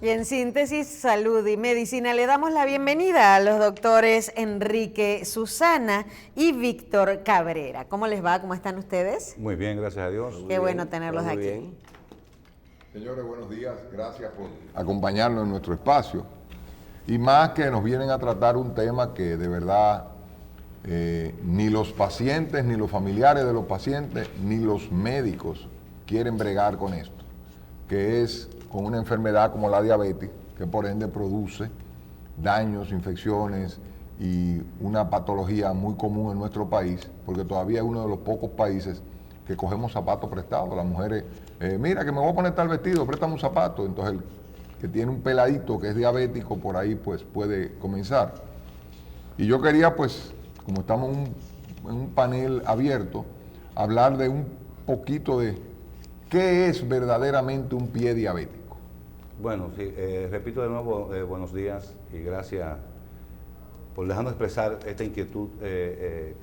Y en síntesis, salud y medicina, le damos la bienvenida a los doctores Enrique Susana y Víctor Cabrera. ¿Cómo les va? ¿Cómo están ustedes? Muy bien, gracias a Dios. Qué bueno tenerlos aquí. Bien. Señores, buenos días. Gracias por acompañarnos en nuestro espacio. Y más que nos vienen a tratar un tema que de verdad ni los pacientes, ni los familiares de los pacientes, ni los médicos quieren bregar con esto, que es con una enfermedad como la diabetes, que por ende produce daños, infecciones y una patología muy común en nuestro país, porque todavía es uno de los pocos países que cogemos zapatos prestados. Las mujeres, mira que me voy a poner tal vestido, préstame un zapato. Entonces el que tiene un peladito que es diabético, por ahí pues puede comenzar. Y yo quería pues, como estamos en un panel abierto, hablar de un poquito de qué es verdaderamente un pie diabético. Bueno, sí, repito de nuevo, buenos días y gracias por dejarnos expresar esta inquietud que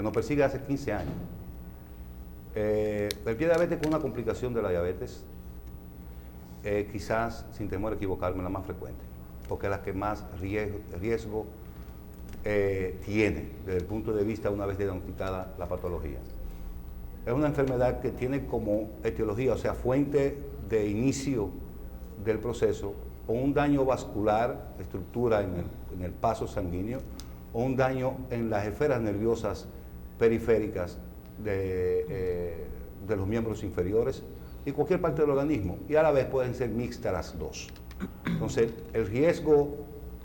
nos persigue hace 15 años. El pie diabético es una complicación de la diabetes, quizás, sin temor a equivocarme, la más frecuente, porque es la que más riesgo tiene desde el punto de vista una vez diagnosticada la patología. Es una enfermedad que tiene como etiología, o sea, fuente de inicio del proceso, o un daño vascular, estructura en el paso sanguíneo, o un daño en las esferas nerviosas periféricas de los miembros inferiores y cualquier parte del organismo, y a la vez pueden ser mixtas las dos. Entonces, el riesgo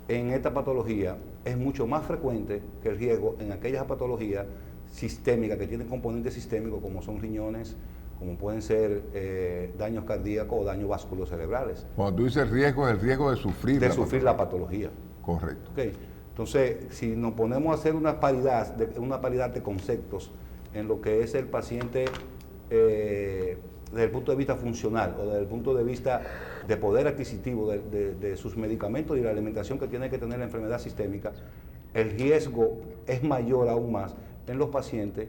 en esta patología es mucho más frecuente que el riesgo en aquellas patologías sistémicas que tienen componentes sistémicos, como son riñones, como pueden ser daños cardíacos o daños vasculocerebrales. Cuando tú dices riesgo, es el riesgo de sufrir la patología. Correcto. Okay. Entonces, si nos ponemos a hacer una paridad de conceptos en lo que es el paciente desde el punto de vista funcional o desde el punto de vista de poder adquisitivo de sus medicamentos y la alimentación que tiene que tener la enfermedad sistémica, el riesgo es mayor aún más en los pacientes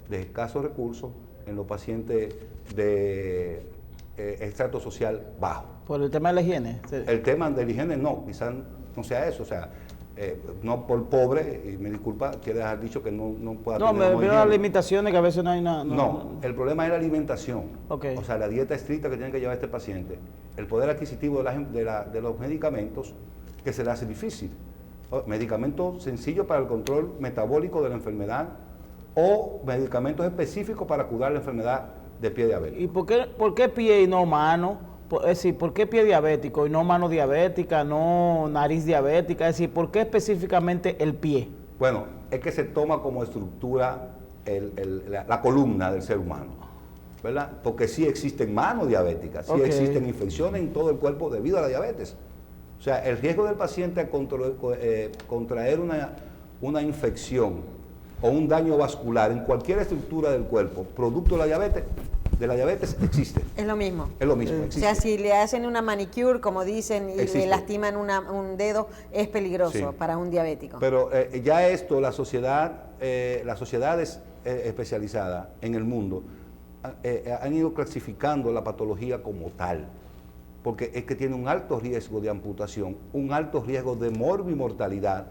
de escasos recursos, en los pacientes de estrato social bajo. ¿Por el tema de la higiene? Sí. El tema de la higiene no, quizás no sea eso, o sea, no por pobre, y me disculpa, quiere dejar dicho que no pueda No, tener me veo las limitaciones que a veces no hay nada. No, el problema es la alimentación, Okay. O sea, la dieta estricta que tiene que llevar este paciente, el poder adquisitivo de los medicamentos, que se le hace difícil. Medicamentos sencillos para el control metabólico de la enfermedad, o medicamentos específicos para curar la enfermedad de pie diabético. ¿Y por qué pie y no mano? Es decir, ¿por qué pie diabético y no mano diabética, no nariz diabética? Es decir, ¿por qué específicamente el pie? Bueno, es que se toma como estructura la columna del ser humano, ¿verdad? Porque sí existen manos diabéticas, sí existen infecciones en todo el cuerpo debido a la diabetes. O sea, el riesgo del paciente a contraer una infección o un daño vascular en cualquier estructura del cuerpo, producto de la diabetes existe. Es lo mismo. Es lo mismo, O existe. sea, si le hacen una manicure, como dicen, y Existe. le lastiman un dedo, es peligroso Sí. para un diabético. Pero ya esto, las sociedades especializadas en el mundo han ido clasificando la patología como tal, porque es que tiene un alto riesgo de amputación, un alto riesgo de morbimortalidad,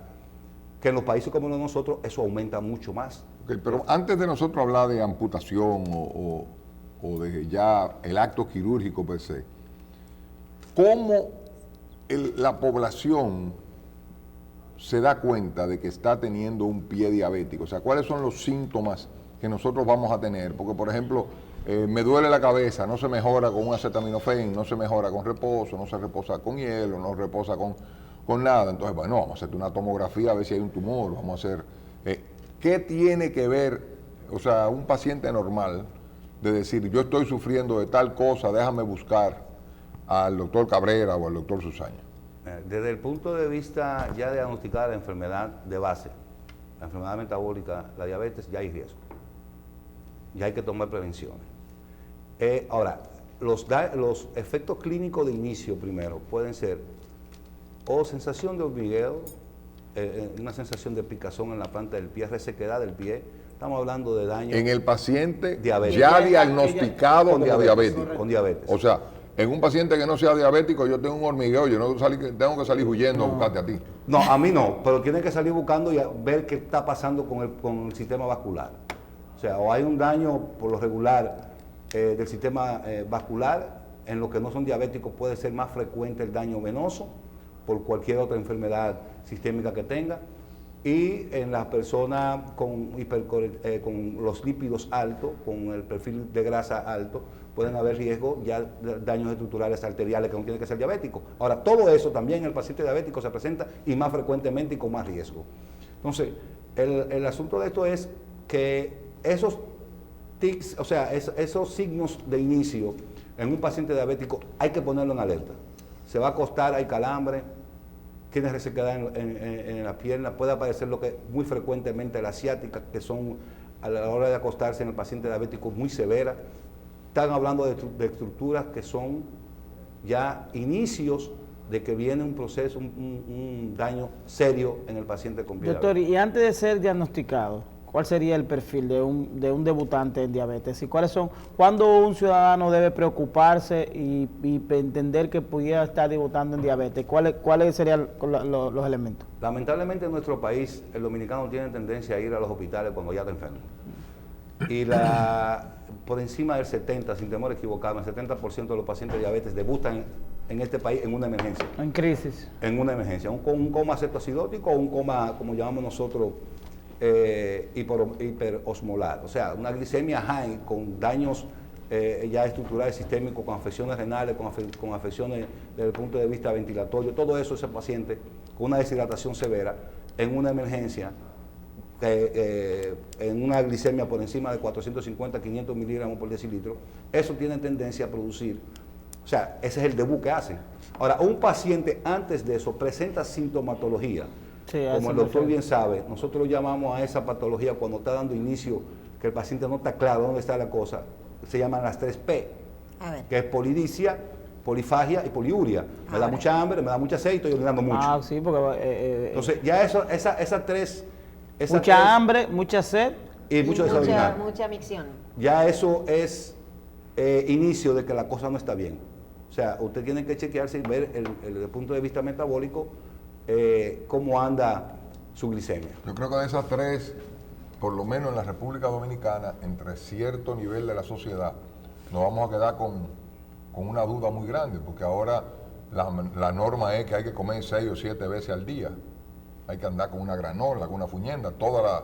que en los países como los de nosotros eso aumenta mucho más. Okay, pero antes de nosotros hablar de amputación o de ya el acto quirúrgico per se, ¿cómo la población se da cuenta de que está teniendo un pie diabético? O sea, ¿cuáles son los síntomas que nosotros vamos a tener? Porque, por ejemplo, me duele la cabeza, no se mejora con un acetaminofén, no se mejora con reposo, no se reposa con hielo, no reposa con nada. Entonces, bueno, vamos a hacerte una tomografía a ver si hay un tumor, vamos a hacer... ¿qué tiene que ver, o sea, un paciente normal de decir, yo estoy sufriendo de tal cosa, déjame buscar al doctor Cabrera o al doctor Susaña? Desde el punto de vista ya diagnosticada la enfermedad de base, la enfermedad metabólica, la diabetes, ya hay riesgo. Ya hay que tomar prevenciones. Ahora, los efectos clínicos de inicio primero pueden ser o sensación de hormigueo, una sensación de picazón en la planta del pie, resequedad del pie. Estamos hablando de daño en el paciente diabético. ya diagnosticado con como diabético. Con diabetes. O sea, En un paciente que no sea diabético, yo tengo un hormigueo, yo no tengo que salir huyendo a buscarte a ti. No, a mí no, pero tienen que salir buscando y ver qué está pasando con el sistema vascular. O sea, o hay un daño por lo regular del sistema vascular. En los que no son diabéticos puede ser más frecuente el daño venoso por cualquier otra enfermedad sistémica que tenga. Y en las personas con los lípidos altos, con el perfil de grasa alto, pueden haber riesgo ya de daños estructurales arteriales que no tienen que ser diabéticos. Ahora, todo eso también en el paciente diabético se presenta y más frecuentemente y con más riesgo. Entonces, el asunto de esto es que esos tics, o sea, esos signos de inicio en un paciente diabético hay que ponerlo en alerta. Se va a acostar, hay calambre, tiene resequedad en la pierna, puede aparecer lo que muy frecuentemente la ciática, que son a la hora de acostarse en el paciente diabético muy severa. Están hablando de estructuras que son ya inicios de que viene un proceso, un daño serio en el paciente con diabetes. Doctor, y antes de ser diagnosticado, ¿cuál sería el perfil de un debutante en diabetes? ¿Y cuándo un ciudadano debe preocuparse y entender que pudiera estar debutando en diabetes? ¿Cuáles serían los elementos? Lamentablemente en nuestro país, el dominicano tiene tendencia a ir a los hospitales cuando ya está enfermo. Y por encima del 70%, sin temor a equivocarme, el 70% de los pacientes de diabetes debutan en este país en una emergencia. En crisis. En una emergencia. Un coma cetoacidótico o un coma, como llamamos nosotros, hiperosmolar, o sea, una glicemia high con daños ya estructurales sistémicos, con afecciones renales, con afecciones desde el punto de vista ventilatorio, todo eso ese paciente con una deshidratación severa en una emergencia, en una glicemia por encima de 450, 500 miligramos por decilitro, eso tiene tendencia a producir, o sea, ese es el debut que hacen. Ahora, un paciente antes de eso presenta sintomatología. Sí, como el doctor bien sabe, nosotros llamamos a esa patología cuando está dando inicio, que el paciente no está claro dónde está la cosa, se llaman las 3P, que es polidipsia, polifagia y poliuria. Me da mucha hambre, me da mucha sed y estoy orinando mucho. Ah, sí, porque... entonces, ya esas tres... Mucha hambre, mucha sed. Y mucho desayunar. Mucha micción. Ya eso es inicio de que la cosa no está bien. O sea, usted tiene que chequearse y ver desde el punto de vista metabólico cómo anda su glicemia. Yo creo que de esas tres, por lo menos en la República Dominicana, entre cierto nivel de la sociedad, nos vamos a quedar con una duda muy grande, porque ahora la norma es que hay que comer 6 o 7 veces al día. Hay que andar con una granola, con una fuñenda. Todas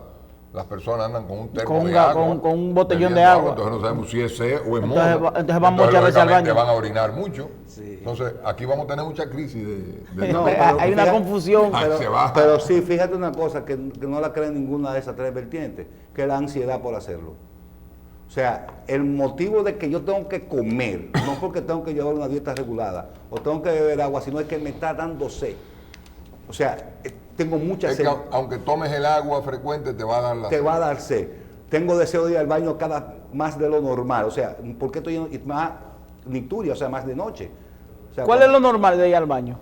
las personas andan con un termo de agua. Con un botellón de agua. Entonces no sabemos si es sed o es mono. Entonces van muchas veces al baño. Van a orinar mucho. Sí. Entonces aquí vamos a tener mucha crisis de no, hay una confusión. Pero sí, fíjate una cosa que no la cree ninguna de esas tres vertientes, que es la ansiedad por hacerlo. O sea, el motivo de que yo tengo que comer, no porque tengo que llevar una dieta regulada o tengo que beber agua, sino es que me está dando sed. O sea, tengo mucha sed. Que aunque tomes el agua frecuente, te va a dar la sed. Te va a dar sed. Tengo deseo de ir al baño más de lo normal. O sea, ¿por qué estoy más nicturia? O sea, más de noche. O sea, ¿cuál es lo normal de ir al baño?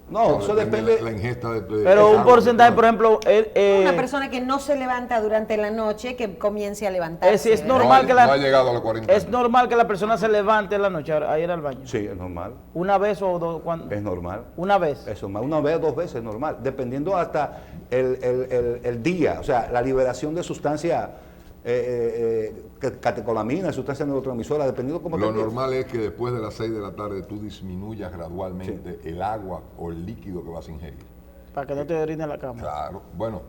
No, eso depende. La ingesta de pero un porcentaje, por ejemplo... una persona que no se levanta durante la noche, que comience a levantarse. Es normal no ha llegado a los 40 años. Es normal que la persona se levante en la noche a ir al baño. Sí, es normal. ¿Una vez o dos? Es normal. ¿Una vez? Es normal. Una vez o 2 veces es normal. Dependiendo hasta el día. O sea, la liberación de sustancias, catecolamina, sustancias neurotransmisoras, dependiendo cómo lo normal es que después de las 6 de la tarde tú disminuyas gradualmente el agua o el líquido que vas a ingerir. Para que no te orines en la cama. Claro, bueno,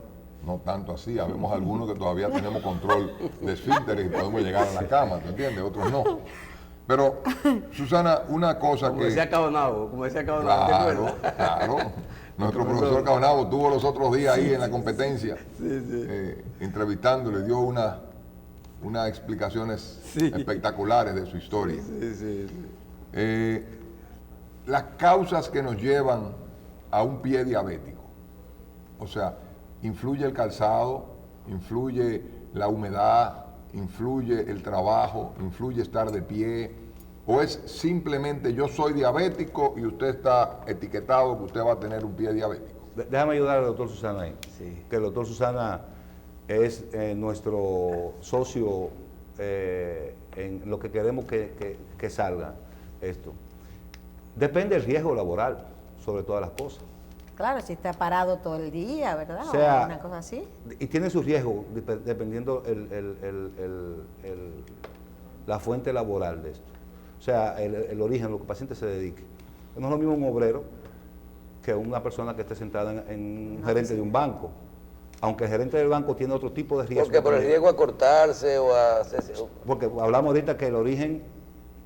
no tanto así. Habemos algunos que todavía tenemos control de esfínteres y podemos llegar a la cama, ¿te entiendes? Otros no. Pero, Susana, una cosa como decía Caonabo, Claro. Nuestro profesor Caonabo estuvo los otros días ahí en la competencia, entrevistándole, dio unas explicaciones espectaculares de su historia. Las causas que nos llevan a un pie diabético, o sea, influye el calzado, influye la humedad, influye el trabajo, influye estar de pie, o es simplemente yo soy diabético y usted está etiquetado que usted va a tener un pie diabético. Déjame ayudar al doctor Susana ahí. Sí. Que el doctor Susana es nuestro socio en lo que queremos que salga. esto. Depende del riesgo laboral, sobre todas las cosas. Claro, si está parado todo el día, ¿verdad? O sea, una cosa así. Y tiene su riesgo dependiendo la fuente laboral de esto. O sea, el origen, lo que el paciente se dedique. No es lo mismo un obrero que una persona que esté sentada en un gerente de un banco. Aunque el gerente del banco tiene otro tipo de riesgo. Porque por el riesgo a cortarse o a hacerse... Porque hablamos ahorita que el origen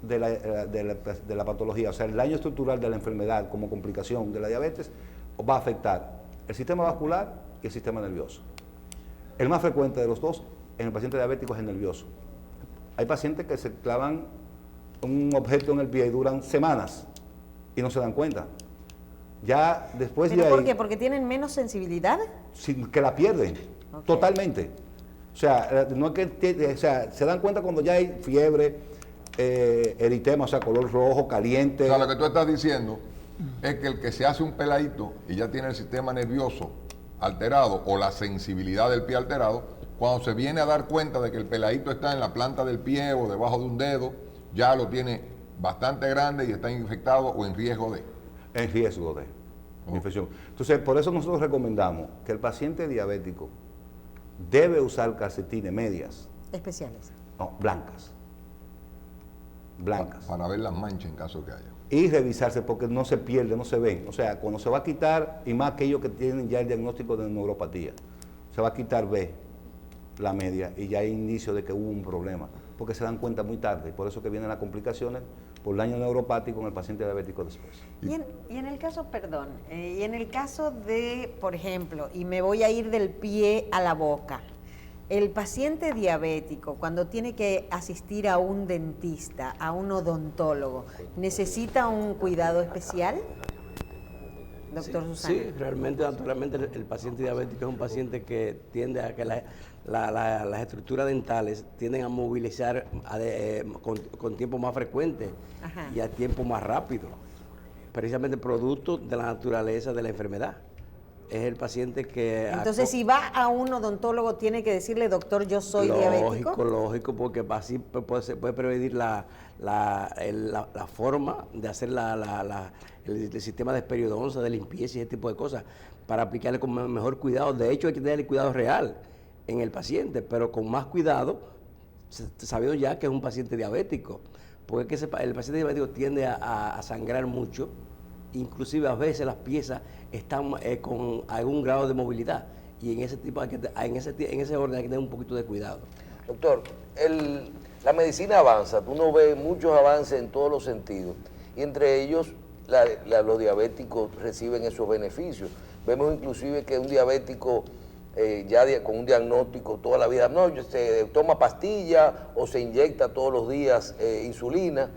de la patología, o sea, el daño estructural de la enfermedad como complicación de la diabetes, va a afectar el sistema vascular y el sistema nervioso. El más frecuente de los dos en el paciente diabético es el nervioso. Hay pacientes que se clavan un objeto en el pie y duran semanas y no se dan cuenta. Ya después ¿Pero de ahí... por qué? ¿Porque tienen menos sensibilidad? Que la pierden, Okay. totalmente. O sea, no es que, o sea, se dan cuenta cuando ya hay fiebre, eritema, o sea, color rojo, caliente. O sea, lo que tú estás diciendo es que el que se hace un peladito y ya tiene el sistema nervioso alterado o la sensibilidad del pie alterado, cuando se viene a dar cuenta de que el peladito está en la planta del pie o debajo de un dedo, ya lo tiene bastante grande y está infectado o en riesgo de... En riesgo de infección. Entonces, por eso nosotros recomendamos que el paciente diabético debe usar calcetines medias, Especiales. no, blancas. Blancas. Para ver las manchas en caso que haya. Y revisarse porque no se pierde, no se ven. O sea, cuando se va a quitar, y más aquellos que tienen ya el diagnóstico de neuropatía, se va a quitar B, la media, y ya hay indicio de que hubo un problema, porque se dan cuenta muy tarde, y por eso que vienen las complicaciones por daño neuropático en el paciente diabético después. Y en el caso, perdón, y en el caso de, por ejemplo, y me voy a ir del pie a la boca, el paciente diabético, cuando tiene que asistir a un dentista, a un odontólogo, ¿necesita un cuidado especial? Doctor Susana. Sí, realmente, naturalmente, el paciente diabético es un paciente que tiende a que las estructuras dentales tienden a movilizar con tiempo más frecuente. Ajá. Y a tiempo más rápido, precisamente producto de la naturaleza de la enfermedad. Es el paciente que... Entonces, si va a un odontólogo, tiene que decirle, doctor, yo soy diabético. Lógico, porque así se puede prevenir la forma de hacer el sistema de periodoncia, de limpieza y ese tipo de cosas, para aplicarle con mejor cuidado. De hecho, hay que tener cuidado real en el paciente, pero con más cuidado, sabiendo ya que es un paciente diabético. Porque el paciente diabético tiende a sangrar mucho, inclusive a veces las piezas están con algún grado de movilidad, y en ese orden hay que tener un poquito de cuidado. Doctor, la medicina avanza, uno ve muchos avances en todos los sentidos, y entre ellos los diabéticos reciben esos beneficios. Vemos inclusive que un diabético con un diagnóstico toda la vida, se toma pastilla o se inyecta todos los días insulina.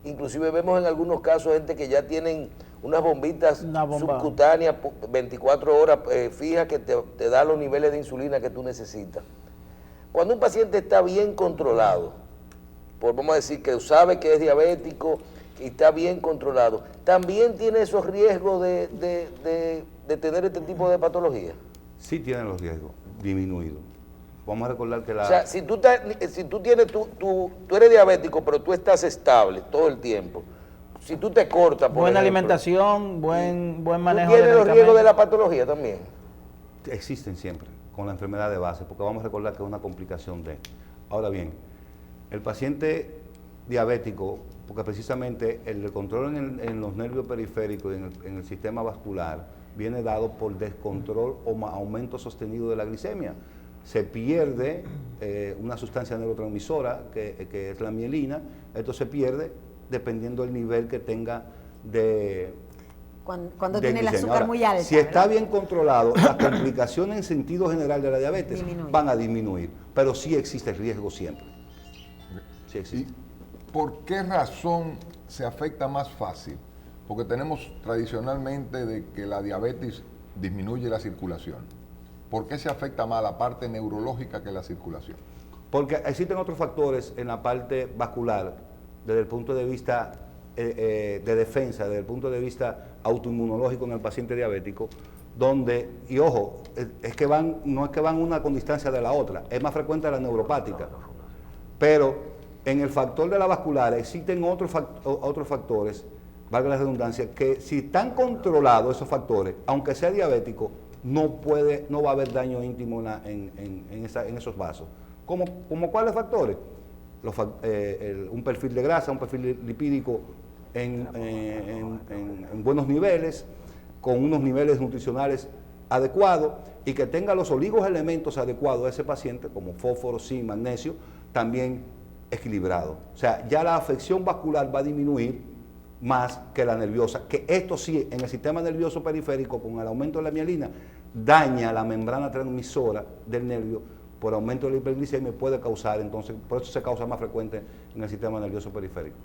Inclusive vemos en algunos casos gente que ya tienen unas bombitas subcutáneas 24 horas fijas que te da los niveles de insulina que tú necesitas. Cuando un paciente está bien controlado, vamos a decir que sabe que es diabético y está bien controlado, ¿también tiene esos riesgos de tener este tipo de patología? Sí tienen los riesgos disminuidos. Vamos a recordar que O sea, si tú eres diabético, pero tú estás estable todo el tiempo, si tú te cortas, por buena ejemplo, alimentación, buen manejo ¿tú tienes los riesgos medicamentos? de la patología también? existen siempre con la enfermedad de base, porque vamos a recordar que es una complicación de... Ahora bien, el paciente diabético, porque precisamente el control en los nervios periféricos y en el sistema vascular viene dado por descontrol o aumento sostenido de la glicemia. Se pierde una sustancia neurotransmisora que es la mielina, esto se pierde dependiendo del nivel que tenga de... Cuando de tiene el glicemia. azúcar Ahora, muy alta. si está ¿verdad? bien controlado, las complicaciones en sentido general de la diabetes Disminuye. van a disminuir, pero sí existe el riesgo siempre. Sí existe. ¿Y por qué razón se afecta más fácil? Porque tenemos tradicionalmente de que la diabetes disminuye la circulación. ¿Por qué se afecta más la parte neurológica que la circulación? Porque existen otros factores en la parte vascular, desde el punto de vista de defensa, desde el punto de vista autoinmunológico en el paciente diabético, donde, y ojo, es que no es que van una con distancia de la otra, es más frecuente la neuropática, pero en el factor de la vascular existen otros factores, valga la redundancia, que si están controlados esos factores, aunque sea diabético, no va a haber daño íntimo en esos vasos. ¿Como cuáles factores? Un perfil de grasa, un perfil lipídico en buenos niveles, con unos niveles nutricionales adecuados y que tenga los oligoelementos adecuados a ese paciente, como fósforo, zinc, magnesio, también equilibrado. O sea, ya la afección vascular va a disminuir más que la nerviosa, que esto sí, en el sistema nervioso periférico, con el aumento de la mielina, daña la membrana transmisora del nervio por aumento de la hiperglicemia, puede causar, entonces, por eso se causa más frecuente en el sistema nervioso periférico.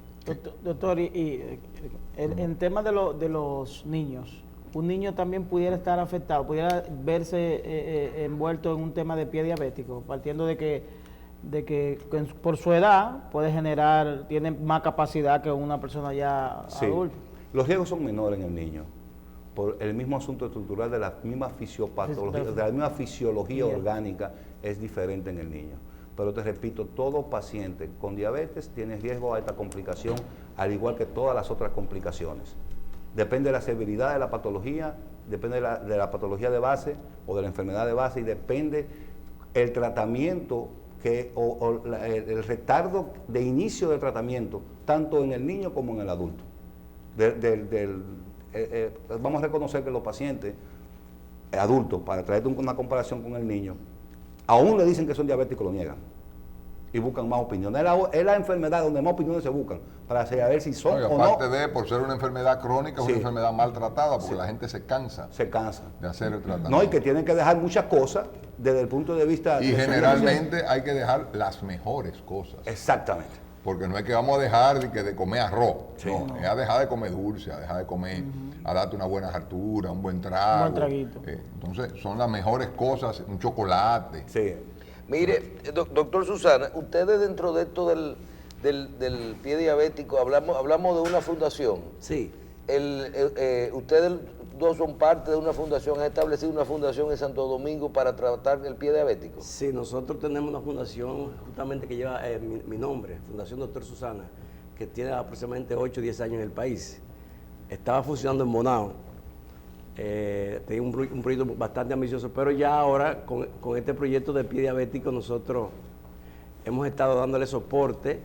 Doctor, en tema de los niños, un niño también pudiera estar afectado, pudiera verse envuelto en un tema de pie diabético, partiendo de que por su edad tiene más capacidad que una persona ya adulta. Los riesgos son menores en el niño, por el mismo asunto estructural de la misma fisiopatología, de la misma fisiología orgánica es diferente en el niño. Pero te repito, todo paciente con diabetes tiene riesgo a esta complicación, al igual que todas las otras complicaciones. Depende de la severidad de la patología, depende de la patología de base o de la enfermedad de base y depende el tratamiento el retardo de inicio del tratamiento, tanto en el niño como en el adulto. Vamos a reconocer que los pacientes adultos, para traerte una comparación con el niño, aún le dicen que son diabéticos, lo niegan y buscan más opiniones. Es la enfermedad donde más opiniones se buscan para saber si son o no. Aparte de, por ser una enfermedad crónica, es una enfermedad maltratada, porque la gente se cansa de hacer el tratamiento. No, y que tienen que dejar muchas cosas desde el punto de vista... Y generalmente hay que dejar las mejores cosas. Exactamente. Porque no es que vamos a dejar de comer arroz, no, es a dejar de comer dulce, a dejar de comer, a darte una buena hartura, un buen trago. Un buen traguito. Entonces, son las mejores cosas, un chocolate. Sí. Mire, doctor Susana, ustedes dentro de esto del pie diabético, hablamos de una fundación. Sí. Ustedes dos son parte de una fundación, han establecido una fundación en Santo Domingo para tratar el pie diabético. Sí, nosotros tenemos una fundación justamente que lleva mi nombre, Fundación Doctor Susana, que tiene aproximadamente 8 o 10 años en el país. Estaba funcionando en Bonao. Tenía un proyecto bastante ambicioso, pero ya ahora con este proyecto de pie diabético nosotros hemos estado dándole soporte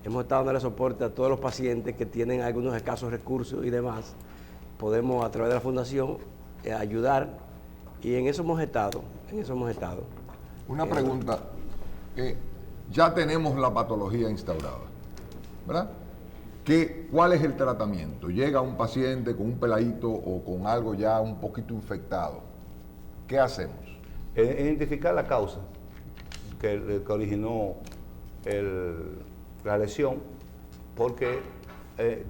a todos los pacientes que tienen algunos escasos recursos y demás. Podemos a través de la fundación ayudar y en eso hemos estado. Una pregunta, ya tenemos la patología instaurada, ¿verdad? ¿Cuál es el tratamiento? Llega un paciente con un peladito o con algo ya un poquito infectado. ¿Qué hacemos? Identificar la causa que originó la lesión, porque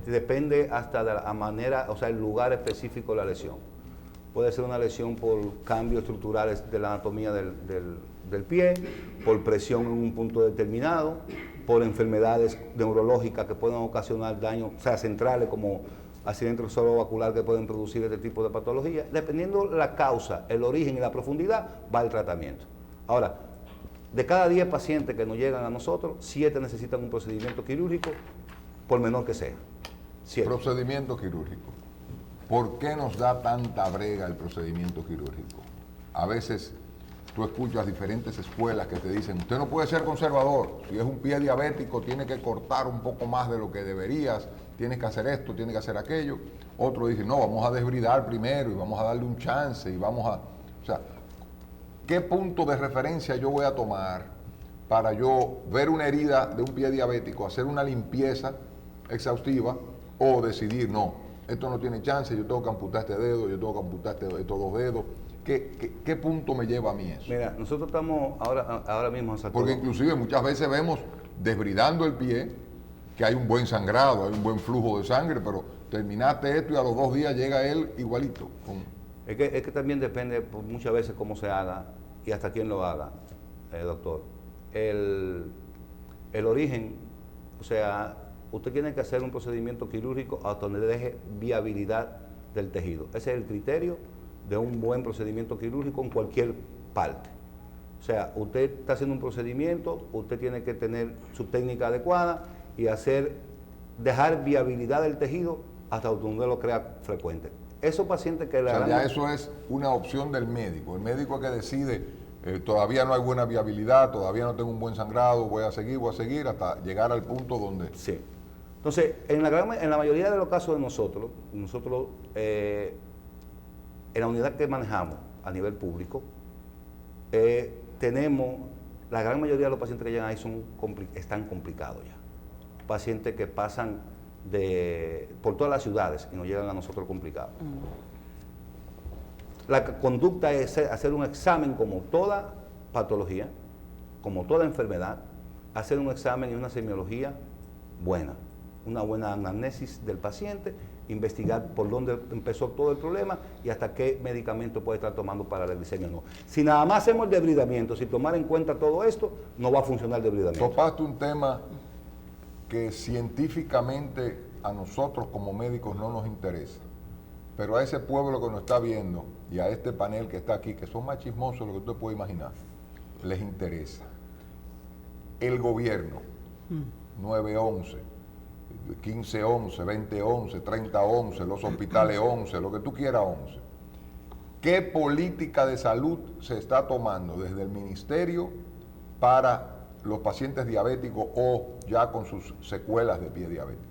depende hasta de la manera, o sea, el lugar específico de la lesión. Puede ser una lesión por cambios estructurales de la anatomía del pie, por presión en un punto determinado, por enfermedades neurológicas que pueden ocasionar daño, o sea, centrales como accidente cerebrovascular que pueden producir este tipo de patología. Dependiendo la causa, el origen y la profundidad, va el tratamiento. Ahora, de cada 10 pacientes que nos llegan a nosotros, 7 necesitan un procedimiento quirúrgico, por menor que sea. 7. Procedimiento quirúrgico. ¿Por qué nos da tanta brega el procedimiento quirúrgico? A veces tú escuchas diferentes escuelas que te dicen, usted no puede ser conservador, si es un pie diabético tiene que cortar un poco más de lo que deberías, tienes que hacer esto, tienes que hacer aquello. Otro dice, no, vamos a desbridar primero y vamos a darle un chance y vamos a... O sea, ¿qué punto de referencia yo voy a tomar para yo ver una herida de un pie diabético, hacer una limpieza exhaustiva o decidir, no, esto no tiene chance, yo tengo que amputar este dedo, yo tengo que amputar estos 2 dedos? ¿Qué punto me lleva a mí eso? Mira, nosotros estamos ahora mismo en Santo Porque Domingo. inclusive muchas veces vemos desbridando el pie, que hay un buen sangrado, hay un buen flujo de sangre, pero terminaste esto y a los 2 días llega él igualito. Es que también depende muchas veces cómo se haga y hasta quién lo haga, doctor. El origen, o sea, usted tiene que hacer un procedimiento quirúrgico hasta donde deje viabilidad del tejido. Ese es el criterio de un buen procedimiento quirúrgico en cualquier parte. O sea, usted está haciendo un procedimiento, usted tiene que tener su técnica adecuada y dejar viabilidad del tejido hasta donde lo crea frecuente. Esos pacientes que O sea, ya eso es una opción del médico. El médico es que decide, todavía no hay buena viabilidad, todavía no tengo un buen sangrado, voy a seguir hasta llegar al punto donde... Sí. Entonces, en la mayoría de los casos de nosotros en la unidad que manejamos a nivel público, tenemos, la gran mayoría de los pacientes que llegan ahí están complicados ya. Pacientes que pasan por todas las ciudades y nos llegan a nosotros complicados. La conducta es hacer un examen como toda patología, como toda enfermedad, hacer un examen y una semiología buena, una buena anamnesis del paciente, investigar por dónde empezó todo el problema y hasta qué medicamento puede estar tomando para la glicemia o no. Si nada más hacemos el debridamiento, sin tomar en cuenta todo esto, no va a funcionar el debridamiento. Topaste un tema que científicamente a nosotros como médicos no nos interesa, pero a ese pueblo que nos está viendo y a este panel que está aquí, que son más chismosos de lo que usted puede imaginar, les interesa. El gobierno, 911, 1511, 2011, 3011, los hospitales 11, lo que tú quieras 11. ¿Qué política de salud se está tomando desde el ministerio para los pacientes diabéticos o ya con sus secuelas de pie diabético?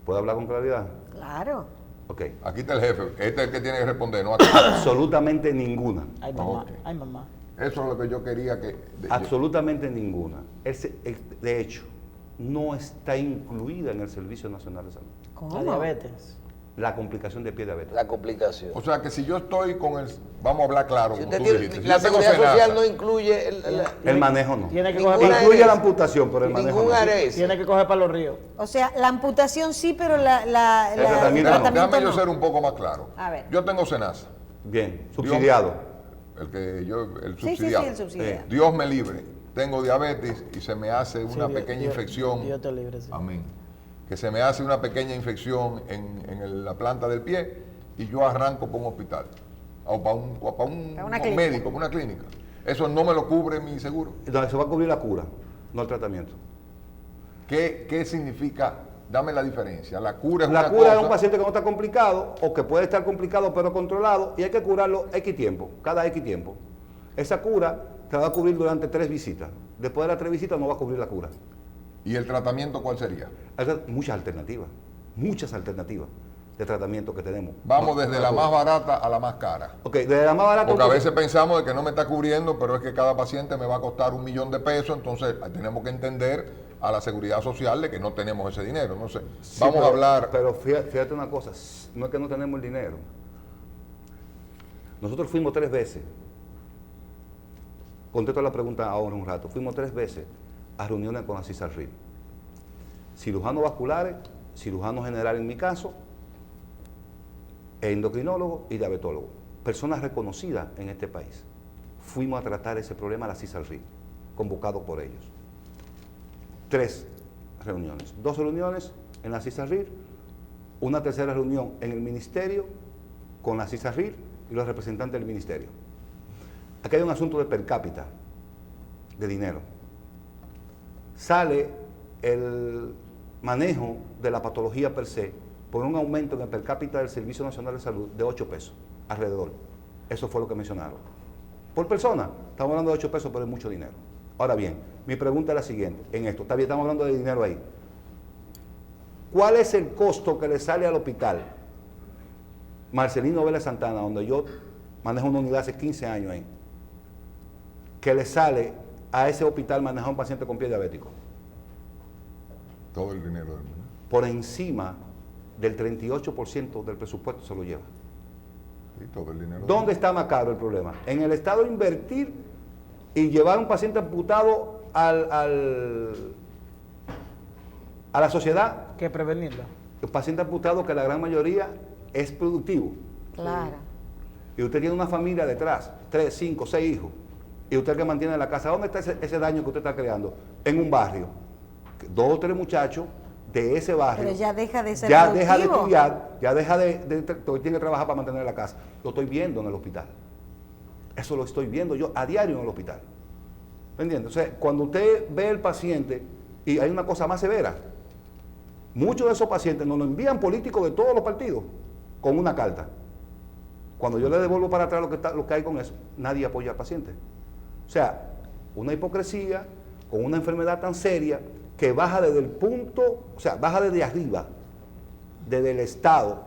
¿Puedo hablar con claridad? Claro. Ok. Aquí está el jefe, este es el que tiene que responder, ¿no? Absolutamente ninguna. Ay, mamá, Ok. ay, mamá. Eso es lo que yo quería que... Absolutamente ninguna. De hecho, no está incluida en el Servicio Nacional de Salud. ¿Cómo? La diabetes. La complicación de pie diabético. La complicación. O sea que si yo estoy con el... Vamos a hablar claro, Si como usted tú tiene- dijiste. Si la yo tengo seguridad social Senasa, no incluye El manejo no. Tiene que Ninguna coger para, Incluye ARES. la amputación, pero el manejo ningún no. ARES. tiene que coger para los ríos. O sea, la amputación sí, pero el tratamiento no. déjame yo no. ser un poco más claro. A ver. Yo tengo Senasa. Bien, subsidiado. El Sí, subsidiado. el subsidiado. Dios me libre. Tengo diabetes y se me hace una Sí, pequeña Dios- infección. Dios te libre, sí. Amén. Que se me hace una pequeña infección en la planta del pie y yo arranco para un hospital o para un Para una clínica. médico, para una clínica. Eso no me lo cubre mi seguro. Entonces, se va a cubrir la cura, no el tratamiento. ¿Qué significa? Dame la diferencia. La cura es La una cura cosa. es un paciente que no está complicado o que puede estar complicado pero controlado y hay que curarlo X tiempo, cada X tiempo. Esa cura te va a cubrir durante 3 visitas. Después de las 3 visitas no va a cubrir la cura. ¿Y el tratamiento cuál sería? Hay muchas alternativas de tratamiento que tenemos. Vamos desde la más barata a la más cara. Ok, desde la más barata. Porque a veces pensamos de que no me está cubriendo, pero es que cada paciente me va a costar $1.000.000, entonces tenemos que entender a la seguridad social de que no tenemos ese dinero. No sé. Sí, Vamos pero- a hablar. Pero fíjate una cosa, no es que no tenemos el dinero. Nosotros fuimos 3 veces. Contesto la pregunta ahora un rato. Fuimos 3 veces a reuniones con la CISARRIL. Cirujanos vasculares, cirujano general en mi caso, endocrinólogo y diabetólogo. Personas reconocidas en este país. Fuimos a tratar ese problema a la CISARRIL, convocados por ellos. 3 reuniones. 2 reuniones en la CISARRIL, una tercera reunión en el ministerio con la CISARRIL y los representantes del ministerio. Aquí hay un asunto de per cápita, de dinero. Sale el manejo de la patología per se por un aumento en el per cápita del Servicio Nacional de Salud de 8 pesos, alrededor. Eso fue lo que mencionaron. Por persona, estamos hablando de 8 pesos, pero es mucho dinero. Ahora bien, mi pregunta es la siguiente, en esto, está bien, estamos hablando de dinero ahí. ¿Cuál es el costo que le sale al hospital Marcelino Vélez Santana, donde yo manejo una unidad hace 15 años ahí, que le sale a ese hospital manejar un paciente con pie diabético? Todo el dinero del mundo. Por encima del 38% del presupuesto se lo lleva. Sí, todo el dinero. ¿Dónde está más caro el problema? En el Estado invertir y llevar un paciente amputado a la sociedad, Que prevenirla. el paciente amputado que la gran mayoría es productivo. Claro. Y usted tiene una familia detrás, 3, 5, 6 hijos, y usted que mantiene la casa, ¿dónde está ese daño que usted está creando? En un barrio. 2 o 3 muchachos de ese barrio. Pero ya deja de ser ya deja de productivo. estudiar, ya deja tiene que trabajar para mantener la casa. Lo estoy viendo en el hospital. Eso lo estoy viendo yo a diario en el hospital. ¿Me entiendes? O sea, cuando usted ve el paciente, y hay una cosa más severa, muchos de esos pacientes nos lo envían políticos de todos los partidos con una carta. Cuando yo le devuelvo para atrás lo que hay con eso, nadie apoya al paciente. O sea, una hipocresía con una enfermedad tan seria que baja desde el punto, o sea, baja desde arriba, desde el Estado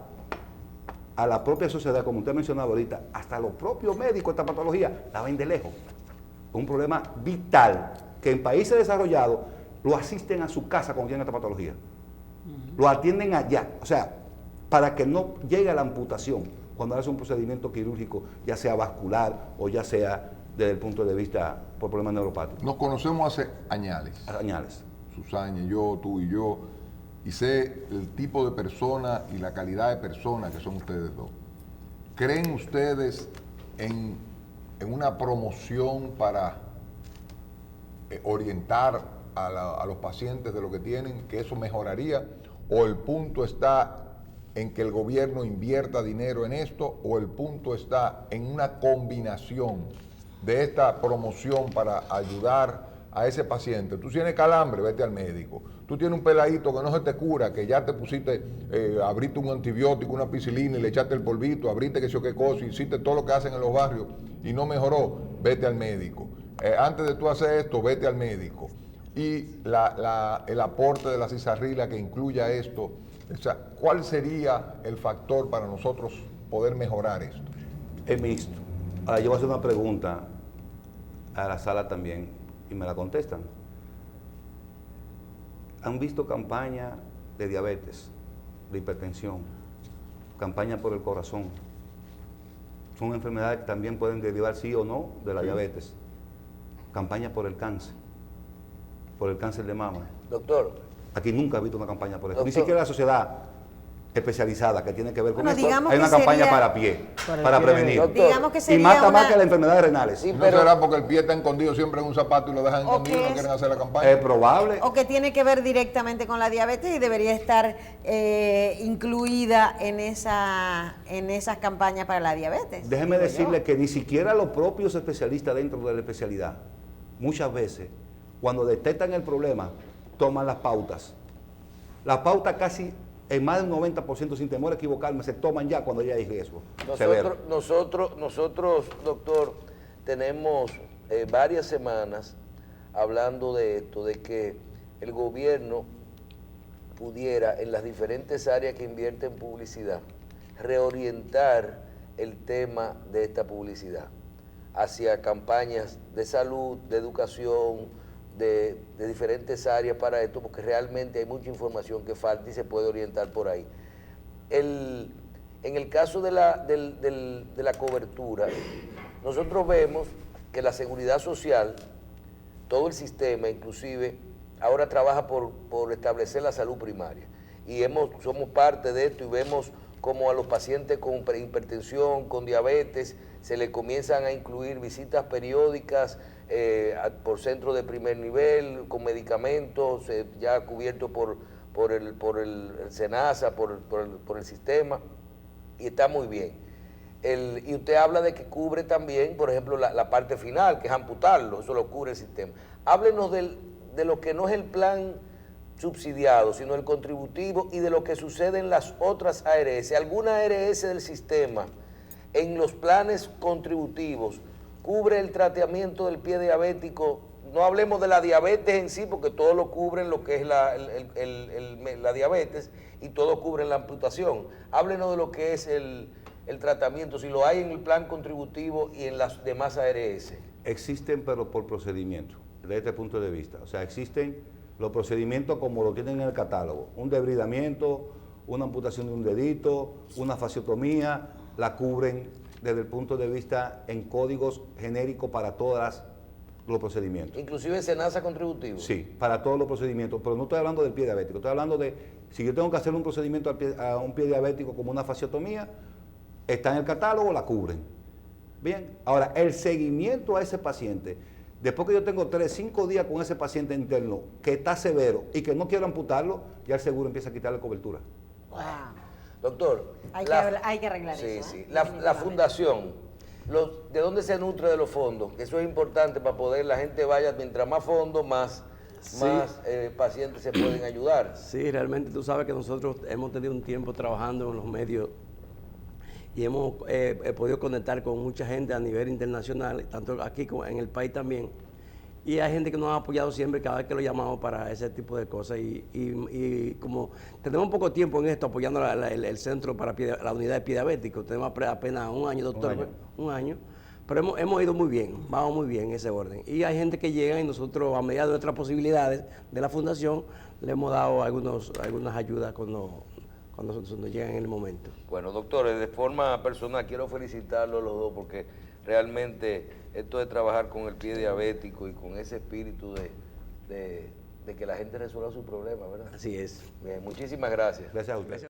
a la propia sociedad, como usted mencionaba ahorita, hasta los propios médicos, esta patología, la ven de lejos. Un problema vital que en países desarrollados lo asisten a su casa cuando tienen esta patología. Lo atienden allá, o sea, para que no llegue a la amputación cuando hace un procedimiento quirúrgico, ya sea vascular o ya sea desde el punto de vista por problemas neuropáticos. Nos conocemos hace añales. Añales. Susana y yo, tú y yo, y sé el tipo de persona y la calidad de persona que son ustedes dos. ¿Creen ustedes en una promoción para orientar a los pacientes de lo que tienen, que eso mejoraría? ¿O el punto está en que el gobierno invierta dinero en esto? ¿O el punto está en una combinación de esta promoción para ayudar a ese paciente? Tú tienes calambre, vete al médico. Tú tienes un peladito que no se te cura, que ya te pusiste, abriste un antibiótico, una ampicilina y le echaste el polvito, abriste que sé yo qué cosa, hiciste todo lo que hacen en los barrios y no mejoró, vete al médico. Antes de tú hacer esto, vete al médico. Y el aporte de la cizarrila que incluya esto, o sea, ¿cuál sería el factor para nosotros poder mejorar esto? Es mixto. Ahora yo voy a hacer una pregunta a la sala también y me la contestan. ¿Han visto campaña de diabetes, de hipertensión, campaña por el corazón? Son enfermedades que también pueden derivar sí o no de la diabetes. Campaña por el cáncer de mama. Doctor. Aquí nunca he visto una campaña por eso. Ni siquiera la sociedad especializada que tiene que ver con Bueno, esto, hay una campaña para pie, para prevenir. Digamos que sería y mata más una... que las enfermedades renales. Sí, ¿No pero- será porque el pie está escondido siempre en un zapato y lo dejan escondido y no quieren hacer la campaña? Es probable. O que tiene que ver directamente con la diabetes y debería estar incluida en esas campañas para la diabetes. Déjeme digo decirle yo. que ni siquiera los propios especialistas dentro de la especialidad, muchas veces, cuando detectan el problema, toman las pautas. Las pautas casi en más del 90%, sin temor a equivocarme, se toman ya cuando ya hay riesgo severo. Nosotros, doctor, tenemos varias semanas hablando de esto, de que el gobierno pudiera, en las diferentes áreas que invierte en publicidad, reorientar el tema de esta publicidad hacia campañas de salud, de educación, de diferentes áreas para esto, porque realmente hay mucha información que falta y se puede orientar por ahí. En el caso de la cobertura, nosotros vemos que la seguridad social, todo el sistema inclusive, ahora trabaja por establecer la salud primaria. Y somos parte de esto y vemos como a los pacientes con hipertensión, con diabetes, se le comienzan a incluir visitas periódicas por centros de primer nivel, con medicamentos ya cubiertos por el SENASA, por el sistema, y está muy bien. Y usted habla de que cubre también, por ejemplo, la parte final, que es amputarlo, eso lo cubre el sistema. Háblenos de lo que no es el plan subsidiado, sino el contributivo, y de lo que sucede en las otras ARS. ¿Alguna ARS del sistema en los planes contributivos cubre el tratamiento del pie diabético? No hablemos de la diabetes en sí, porque todo lo cubren lo que es la diabetes y todo cubren la amputación. Háblenos de lo que es el tratamiento, si lo hay en el plan contributivo y en las demás ARS. Existen, pero por procedimiento, desde este punto de vista. O sea, existen los procedimientos como lo tienen en el catálogo. Un debridamiento, una amputación de un dedito, una fasciotomía, la cubren desde el punto de vista en códigos genéricos para todos los procedimientos. Inclusive SENASA contributivo. Sí, para todos los procedimientos, pero no estoy hablando del pie diabético, estoy hablando de, si yo tengo que hacer un procedimiento a un pie diabético como una fasciotomía, está en el catálogo, la cubren. Bien, ahora, el seguimiento a ese paciente, después que yo tengo 5 días con ese paciente interno que está severo y que no quiero amputarlo, ya el seguro empieza a quitarle cobertura. Wow. Doctor, Hay que arreglar sí, eso. sí. La fundación ¿De dónde se nutre de los fondos? Eso es importante para poder la gente vaya, mientras más fondos, más pacientes se pueden ayudar. Sí, realmente tú sabes que nosotros hemos tenido un tiempo trabajando en los medios y hemos podido conectar con mucha gente a nivel internacional, tanto aquí como en el país también. Y hay gente que nos ha apoyado siempre cada vez que lo llamamos para ese tipo de cosas. Y como tenemos poco tiempo en esto apoyando el centro para la unidad de pie diabético, tenemos apenas un año, doctor, un año. Pero hemos ido muy bien, vamos muy bien en ese orden. Y hay gente que llega y nosotros, a medida de nuestras posibilidades de la fundación, le hemos dado algunas ayudas cuando nos llegan en el momento. Bueno, doctores, de forma personal quiero felicitarlos los dos porque realmente esto de trabajar con el pie diabético y con ese espíritu de que la gente resuelva su problema, ¿verdad? Así es. Bien, muchísimas gracias. Gracias a usted.